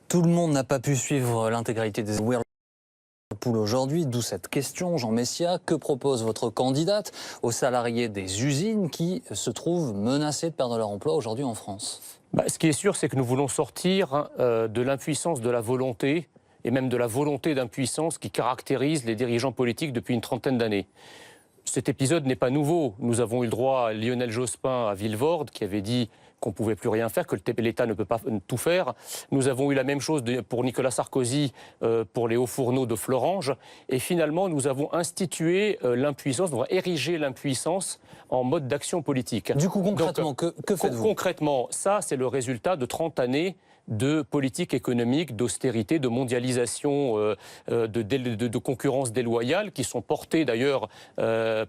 Tout le monde n'a pas pu suivre l'intégralité des Whirlpool aujourd'hui, d'où cette question, Jean Messia. Que propose votre candidate aux salariés des usines qui se trouvent menacés de perdre leur emploi aujourd'hui en France? Ce qui est sûr, c'est que nous voulons sortir de l'impuissance de la volonté, et même de la volonté d'impuissance qui caractérise les dirigeants politiques depuis une trentaine d'années. Cet épisode n'est pas nouveau. Nous avons eu le droit à Lionel Jospin à Vilvorde qui avait dit qu'on ne pouvait plus rien faire, que l'État ne peut pas tout faire. Nous avons eu la même chose pour Nicolas Sarkozy, pour les hauts fourneaux de Florange. Et finalement, nous avons institué l'impuissance, nous avons érigé l'impuissance en mode d'action politique. Du coup, concrètement, que faites-vous? Concrètement, ça, c'est le résultat de 30 années de politique économique, d'austérité, de mondialisation, de concurrence déloyale, qui sont portées d'ailleurs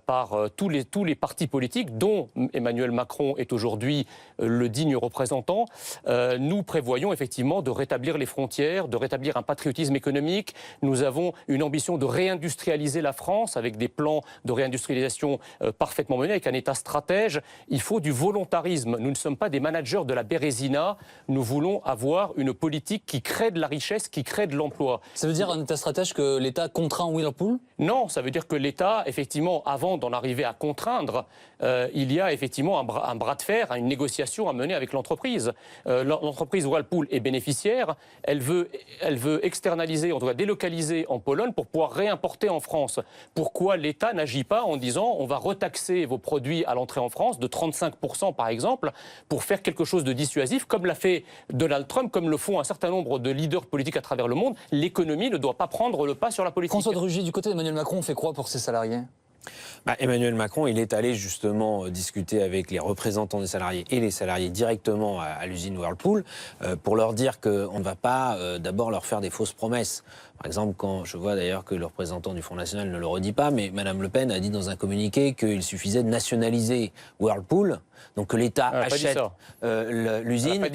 par tous les partis politiques, dont Emmanuel Macron est aujourd'hui le digne représentant. Nous prévoyons effectivement de rétablir les frontières, de rétablir un patriotisme économique. Nous avons une ambition de réindustrialiser la France avec des plans de réindustrialisation parfaitement menés, avec un État stratège. Il faut du volontarisme. Nous ne sommes pas des managers de la Bérésina. Nous voulons avoir une politique qui crée de la richesse, qui crée de l'emploi. Ça veut dire un État stratège que l'État contraint Whirlpool? Non, ça veut dire que l'État, effectivement, avant d'en arriver à contraindre, il y a effectivement un bras de fer, une négociation à mener avec l'entreprise. L'entreprise Whirlpool est bénéficiaire, elle veut externaliser, en tout cas délocaliser en Pologne pour pouvoir réimporter en France. Pourquoi l'État n'agit pas en disant on va retaxer vos produits à l'entrée en France de 35% par exemple, pour faire quelque chose de dissuasif, comme l'a fait Donald Trump, comme le font un certain nombre de leaders politiques à travers le monde. L'économie ne doit pas prendre le pas sur la politique. François de Rugy, du côté d'Emmanuel Macron, on fait quoi pour ses salariés? Emmanuel Macron, il est allé justement discuter avec les représentants des salariés et les salariés directement à l'usine Whirlpool pour leur dire qu'on ne va pas d'abord leur faire des fausses promesses. Par exemple, quand je vois d'ailleurs que le représentant du Front National ne le redit pas, mais Mme Le Pen a dit dans un communiqué qu'il suffisait de nationaliser Whirlpool, donc que l'État achète l'usine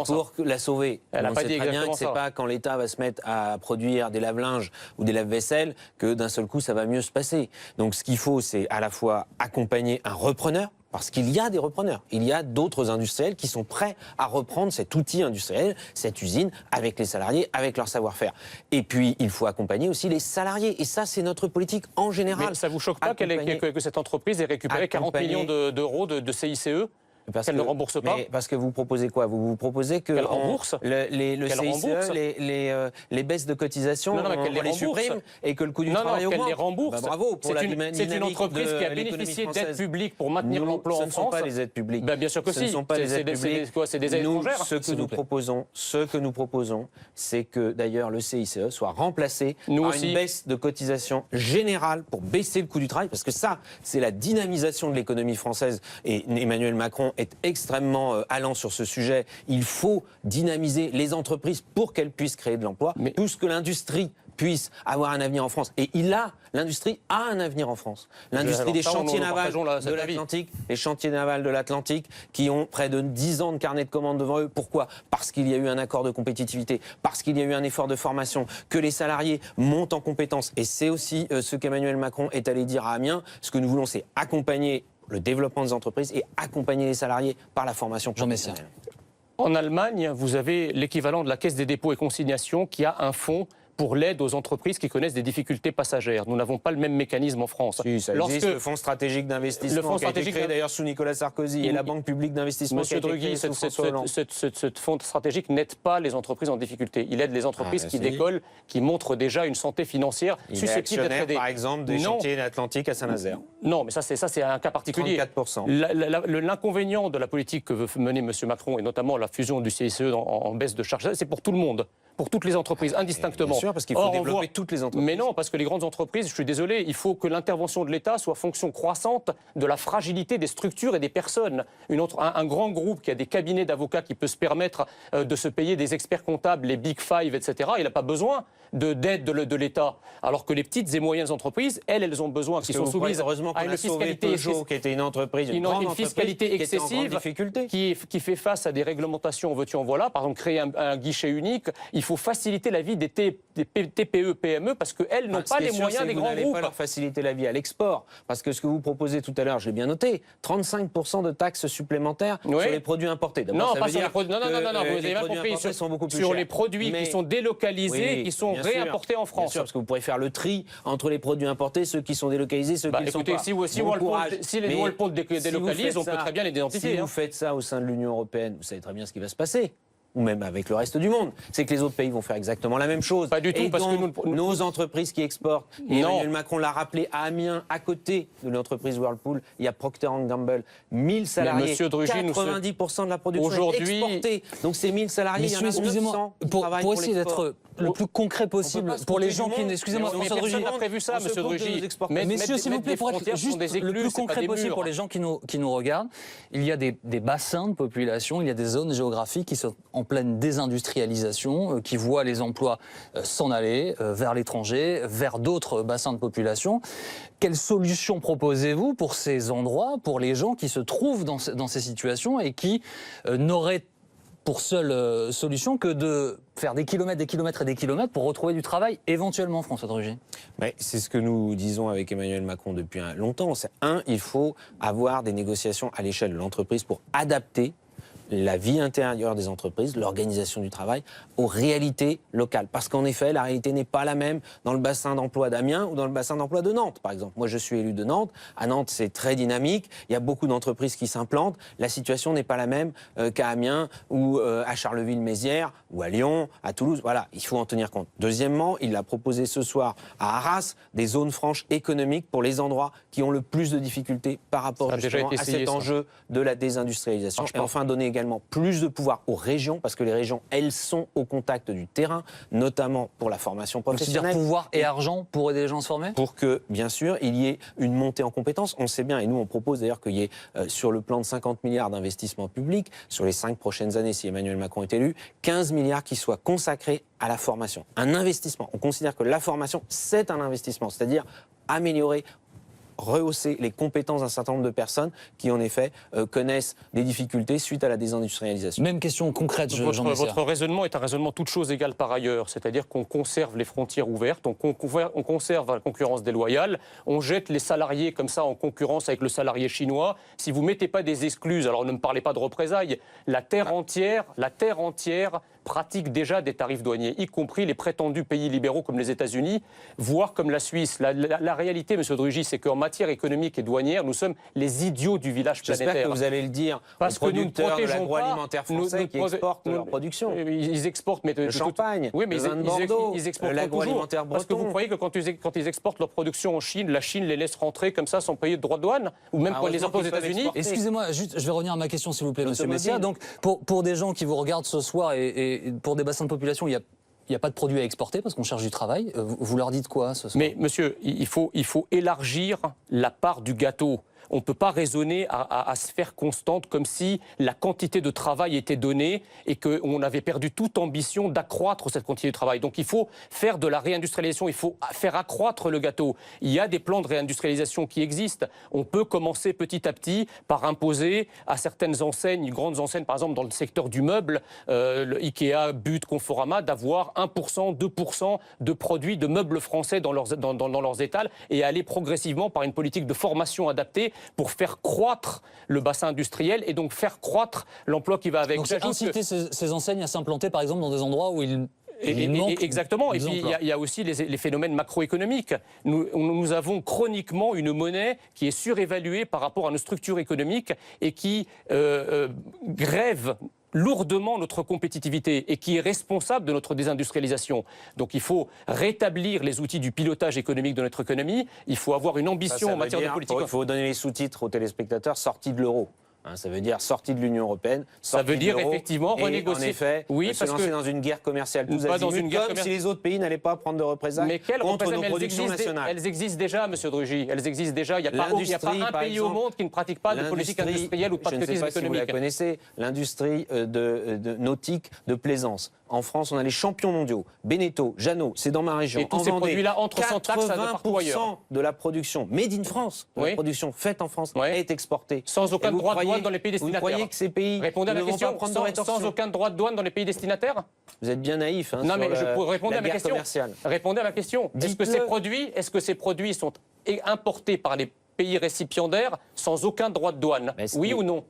pour la sauver. On sait très bien que ce n'est pas quand l'État va se mettre à produire des lave-linges ou des lave-vaisselle que d'un seul coup ça va mieux se passer. Donc ce qu'il faut, c'est à la fois accompagner un repreneur, parce qu'il y a des repreneurs, il y a d'autres industriels qui sont prêts à reprendre cet outil industriel, cette usine, avec les salariés, avec leur savoir-faire. Et puis, il faut accompagner aussi les salariés. Et ça, c'est notre politique en général. Mais ça ne vous choque pas que cette entreprise ait récupéré 40 millions d'euros de CICE ? Qu'elle ne rembourse pas? Parce que vous proposez quoi? Vous proposez que qu'elle rembourse le CICE, les baisses de cotisation, on les supprime et que le coût du travail augmente. Qu'elle les rembourse. Bravo pour la dynamique. C'est une entreprise qui a bénéficié d'aides publiques pour maintenir l'emploi en France. Ce ne sont pas les aides publiques. Bien sûr que si. Ce ne sont pas les aides publiques. C'est des aides étrangères. Ce que nous proposons, c'est que d'ailleurs le CICE soit remplacé par une baisse de cotisation générale pour baisser le coût du travail, parce que ça, c'est la dynamisation de l'économie française. Et Emmanuel Macron est extrêmement allant sur ce sujet. Il faut dynamiser les entreprises pour qu'elles puissent créer de l'emploi, pour que l'industrie puisse avoir un avenir en France. Et l'industrie a un avenir en France. L'industrie des chantiers navals de l'Atlantique, les chantiers navals de l'Atlantique qui ont près de 10 ans de carnet de commandes devant eux. Pourquoi? Parce qu'il y a eu un accord de compétitivité, parce qu'il y a eu un effort de formation, que les salariés montent en compétences. Et c'est aussi ce qu'Emmanuel Macron est allé dire à Amiens. Ce que nous voulons, c'est accompagner le développement des entreprises et accompagner les salariés par la formation professionnelle. En Allemagne, vous avez l'équivalent de la Caisse des dépôts et consignations qui a un fonds pour l'aide aux entreprises qui connaissent des difficultés passagères. Nous n'avons pas le même mécanisme en France. Si, ça existe, le Fonds stratégique d'investissement qui a été créé d'ailleurs sous Nicolas Sarkozy et la Banque publique d'investissement qui a été créée sous François Hollande. Ce fonds stratégique n'aide pas les entreprises en difficulté. Il aide les entreprises qui décollent, qui montrent déjà une santé financière susceptible d'être aidée. Par exemple, des chantiers atlantiques à Saint-Nazaire. Non, mais ça c'est un cas particulier. 34%. L'inconvénient de la politique que veut mener M. Macron, et notamment la fusion du CICE en baisse de charges, c'est pour tout le monde, pour toutes les entreprises, indistinctement. Bien sûr, parce qu'il faut développer toutes les entreprises. Mais non, parce que les grandes entreprises, je suis désolé, il faut que l'intervention de l'État soit fonction croissante de la fragilité des structures et des personnes. Un grand groupe qui a des cabinets d'avocats qui peut se permettre de se payer des experts comptables, les Big Five, etc., il n'a pas besoin d'aide de l'État. Alors que les petites et moyennes entreprises, elles ont besoin, qui sont soumises à une fiscalité qui était une entreprise, une fiscalité excessive, qui fait face à des réglementations, veux-tu en voilà. Par exemple, créer un guichet unique, il faut faciliter la vie des TPE, PME, parce qu'elles n'ont pas les moyens des grands groupes. Vous n'allez pas leur faciliter la vie à l'export, parce que ce que vous proposez tout à l'heure, je l'ai bien noté, 35% de taxes supplémentaires sur les produits importés. Non, pas sur les produits. Non, vous avez mal compris. Sur les produits qui sont délocalisés, qui sont réimportés en France. Bien sûr, parce que vous pourrez faire le tri entre les produits importés, ceux qui sont délocalisés, ceux qui ne sont pas. Si les Whirlpool délocalisent, on peut très bien les identifier. Si vous faites ça au sein de l'Union européenne, vous savez très bien ce qui va se passer. Ou même avec le reste du monde, c'est que les autres pays vont faire exactement la même chose. Pas du tout, parce que nos entreprises qui exportent, et Emmanuel Macron l'a rappelé, à Amiens, à côté de l'entreprise Whirlpool, il y a Procter & Gamble, 1000 salariés, Monsieur Drugy, 90% de la production est exportée. Donc ces 1000 salariés, Messieurs, excusez-moi, pour essayer d'être le plus concret possible pour les gens qui... Excusez-moi, François Drugy. On n'a prévu ça, Monsieur Drugy. Messieurs, s'il vous plaît, pour être juste le plus concret possible pour les gens qui nous regardent, il y a des bassins de population, il y a des zones géographiques qui sont en pleine désindustrialisation, qui voient les emplois s'en aller vers l'étranger, vers d'autres bassins de population. Quelles solutions proposez-vous pour ces endroits, pour les gens qui se trouvent dans ces situations et qui n'auraient pour seule solution que de faire des kilomètres et des kilomètres pour retrouver du travail, éventuellement, François Drugy? C'est ce que nous disons avec Emmanuel Macron depuis longtemps. Il faut avoir des négociations à l'échelle de l'entreprise pour adapter la vie intérieure des entreprises, l'organisation du travail, aux réalités locales. Parce qu'en effet, la réalité n'est pas la même dans le bassin d'emploi d'Amiens ou dans le bassin d'emploi de Nantes, par exemple. Moi, je suis élu de Nantes. À Nantes, c'est très dynamique. Il y a beaucoup d'entreprises qui s'implantent. La situation n'est pas la même qu'à Amiens ou à Charleville-Mézières ou à Lyon, à Toulouse. Voilà, il faut en tenir compte. Deuxièmement, il a proposé ce soir à Arras des zones franches économiques pour les endroits qui ont le plus de difficultés par rapport justement à cet enjeu de la désindustrialisation. Et enfin, donner également plus de pouvoir aux régions, parce que les régions, elles sont au contact du terrain, notamment pour la formation professionnelle. C'est-à-dire pouvoir et argent pour aider les gens à se former ? Pour que, bien sûr, il y ait une montée en compétences. On sait bien, et nous on propose d'ailleurs qu'il y ait sur le plan de 50 milliards d'investissements publics, sur les 5 prochaines années, si Emmanuel Macron est élu, 15 milliards qui soient consacrés à la formation. Un investissement. On considère que la formation, c'est un investissement, c'est-à-dire améliorer, rehausser les compétences d'un certain nombre de personnes qui, en effet, connaissent des difficultés suite à la désindustrialisation. Même question concrète, Votre raisonnement est un raisonnement toute chose égale par ailleurs, c'est-à-dire qu'on conserve les frontières ouvertes, on conserve la concurrence déloyale, on jette les salariés comme ça en concurrence avec le salarié chinois. Si vous ne mettez pas des excluses, alors ne me parlez pas de représailles, la terre entière pratique déjà des tarifs douaniers, y compris les prétendus pays libéraux comme les États-Unis, voire comme la Suisse. La réalité, M. Drugy, c'est qu'en matière économique et douanière, nous sommes les idiots du village planétaire. J'espère que vous allez le dire aux producteurs de l'agroalimentaire français qui exportent leur production. Ils exportent, mais le champagne, oui, mais le vin de Bordeaux, ils exportent l'agroalimentaire breton. Parce que vous croyez que quand ils exportent leur production en Chine, la Chine les laisse rentrer comme ça sans payer de droits de douane, ou même quand ils les importent aux États-Unis? Excusez-moi, juste, je vais revenir à ma question, s'il vous plaît, M. Messia. Donc, pour des gens qui vous regardent ce soir et pour des bassins de population, il n'y a pas de produits à exporter parce qu'on cherche du travail. Vous leur dites quoi ce soir? Mais monsieur, il faut élargir la part du gâteau. On ne peut pas raisonner à sphère constante comme si la quantité de travail était donnée et qu'on avait perdu toute ambition d'accroître cette quantité de travail. Donc il faut faire de la réindustrialisation, il faut faire accroître le gâteau. Il y a des plans de réindustrialisation qui existent. On peut commencer petit à petit par imposer à certaines enseignes, grandes enseignes par exemple dans le secteur du meuble, Ikea, But, Conforama, d'avoir 1%, 2% de produits de meubles français dans leurs étals et aller progressivement par une politique de formation adaptée pour faire croître le bassin industriel et donc faire croître l'emploi qui va avec. Donc c'est inciter ces enseignes à s'implanter par exemple dans des endroits où il manque exactement. Et puis il y a aussi les phénomènes macroéconomiques. Nous avons chroniquement une monnaie qui est surévaluée par rapport à nos structures économiques et qui grève lourdement notre compétitivité et qui est responsable de notre désindustrialisation. Donc il faut rétablir les outils du pilotage économique de notre économie, il faut avoir une ambition en matière de politique. Il faut donner les sous-titres aux téléspectateurs sortis de l'euro. Ça veut dire sortie de l'Union européenne. Ça veut dire effectivement renégocier. En effet, se lancer dans une guerre commerciale tous azimuts, comme si les autres pays n'allaient pas prendre de représailles contre nos productions nationales. Elles existent déjà, M. Drugy. Elles existent déjà. Il n'y a pas un pays au monde qui ne pratique pas de politique industrielle ou de patriotisme économique. Si vous la connaissez, l'industrie nautique de plaisance. En France, on a les champions mondiaux. Beneteau, Jeannot, c'est dans ma région. Et tous ces produits-là entrent sans taxe partout ailleurs. 80% de la production made in France, la production faite en France, est exportée. Sans aucun droit de douane douane dans les pays Vous destinataires. croyez que ces pays Répondez à ne la vont pas question, prendre de rétorsion? sans aucun droit de douane dans les pays destinataires? Vous êtes bien naïf. Hein, Non, sur mais je peux répondre la à ma guerre question. commerciale. Répondez à ma question. Est-ce que ces produits sont importés par les pays récipiendaires sans aucun droit de douane? Oui ou non?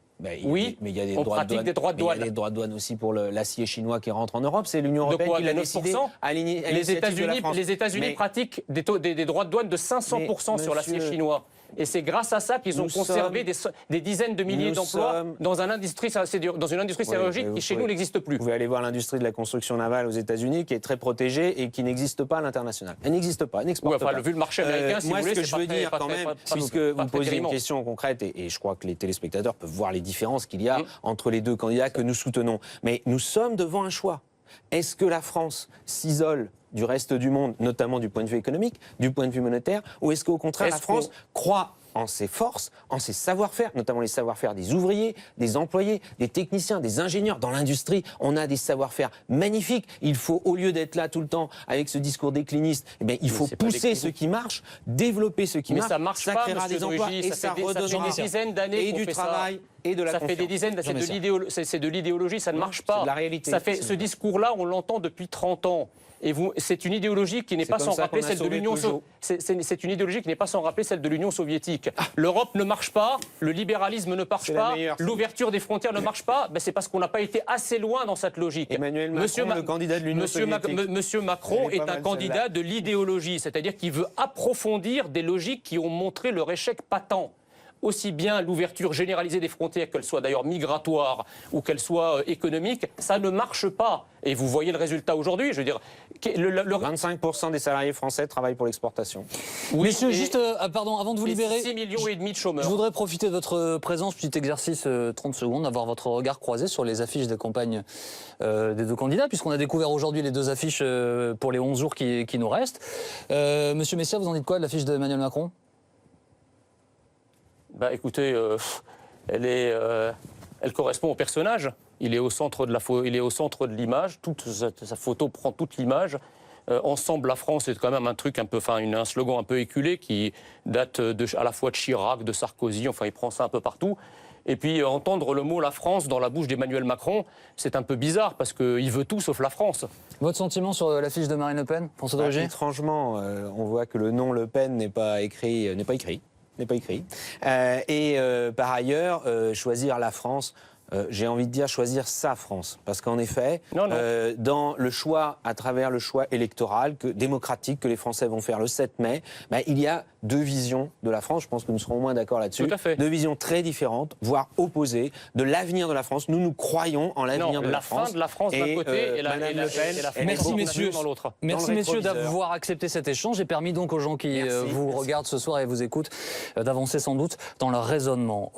Oui, mais il y a des on droits de pratique douane. des droits de Mais il y a douane. des droits de douane aussi pour l'acier chinois qui rentre en Europe. C'est l'Union De européenne quoi? qui l'a De décidé 9%? à l'initiative de la France. Les États-Unis Mais- pratiquent des droits de douane de 500% sur l'acier monsieur- chinois. Et c'est grâce à ça qu'ils ont Nous conservé des dizaines de milliers nous d'emplois sommes- dans une industrie sidérurgique qui chez nous n'existe plus. Vous pouvez aller voir l'industrie de la construction navale aux États-Unis qui est très protégée et qui n'existe pas à l'international. Elle n'existe pas, elle n'exporte pas. Vu le marché américain, si moi, vous voulez, ce que c'est je veux pas très- dire pas quand très- même, pas- pas- puisque pas vous très posez une grisant. question concrète, et je crois que les téléspectateurs peuvent voir les différences qu'il y a entre les deux candidats que nous soutenons. Mais nous sommes devant un choix. Est-ce que la France s'isole du reste du monde, notamment du point de vue économique, du point de vue monétaire, ou est-ce qu'au contraire, la France croit en ses forces, en ses savoir-faire, notamment les savoir-faire des ouvriers, des employés, des techniciens, des ingénieurs. Dans l'industrie, on a des savoir-faire magnifiques. Il faut, au lieu d'être là tout le temps avec ce discours décliniste, eh bien, il faut c'est pas pousser décliniste. ce qui marche, développer ce qui Mais marche. ça marche pas, créera monsieur des emplois Drugy, et ça ça fait des redonnera dizaines d'années et qu'on du fait ça. travail et de la Ça fait confiance. des dizaines, c'est de l'idéologie, ça ne marche c'est pas. de la réalité. Ce discours-là, on l'entend depuis 30 ans. Et c'est une idéologie qui n'est pas comme sans ça rappeler qu'on a celle de sauvé l'Union Peugeot. C'est une idéologie qui n'est pas sans rappeler celle de l'Union soviétique. L'Europe ne marche pas, le libéralisme ne marche C'est la pas, meilleure, ça. l'ouverture des frontières ne marche pas. Ben, c'est parce qu'on n'a pas été assez loin dans cette logique. Emmanuel Macron, le candidat de l'Union soviétique. Monsieur Macron Elle est est pas un mal, candidat celle-là. de l'idéologie, c'est-à-dire qu'il veut approfondir des logiques qui ont montré leur échec patent. Aussi bien l'ouverture généralisée des frontières, qu'elle soit d'ailleurs migratoire ou qu'elle soit économique, ça ne marche pas. Et vous voyez le résultat aujourd'hui. Je veux dire, 25% des salariés français travaillent pour l'exportation. oui, Messieurs, et- juste, pardon, avant de vous et libérer, 6,5 millions de chômeurs. je voudrais profiter de votre présence, petit exercice 30 secondes, avoir votre regard croisé sur les affiches des campagnes des deux candidats, puisqu'on a découvert aujourd'hui les deux affiches pour les 11 jours qui nous restent. Monsieur Messia, vous en dites quoi de l'affiche d'Emmanuel Macron ? Bah, écoutez, elle correspond au personnage. Il est au centre de l'image. Toute sa photo prend toute l'image. Ensemble, la France, c'est quand même un truc un slogan un peu éculé qui date à la fois de Chirac, de Sarkozy. Enfin, il prend ça un peu partout. Et puis entendre le mot la France dans la bouche d'Emmanuel Macron, c'est un peu bizarre parce qu'il veut tout sauf la France. Votre sentiment sur l'affiche de Marine Le Pen, François Drugy ? Étrangement, on voit que le nom Le Pen n'est pas écrit. Par ailleurs, choisir la France, j'ai envie de dire choisir sa France. Parce qu'en effet, Non. dans le choix, à travers le choix électoral démocratique que les Français vont faire le 7 mai, il y a deux visions de la France. Je pense que nous serons au moins d'accord là-dessus. Tout à fait. Deux visions très différentes, voire opposées, de l'avenir de la France. Nous croyons en l'avenir de la France. fin de la France d'un côté et la Madame fin Le Pen, et la fin elle est Merci, beaucoup messieurs. dans l'autre. Merci Dans le messieurs rétroviseur. d'avoir accepté cet échange et permis donc aux gens qui Merci. vous regardent ce soir et vous écoutent d'avancer sans doute dans leur raisonnement.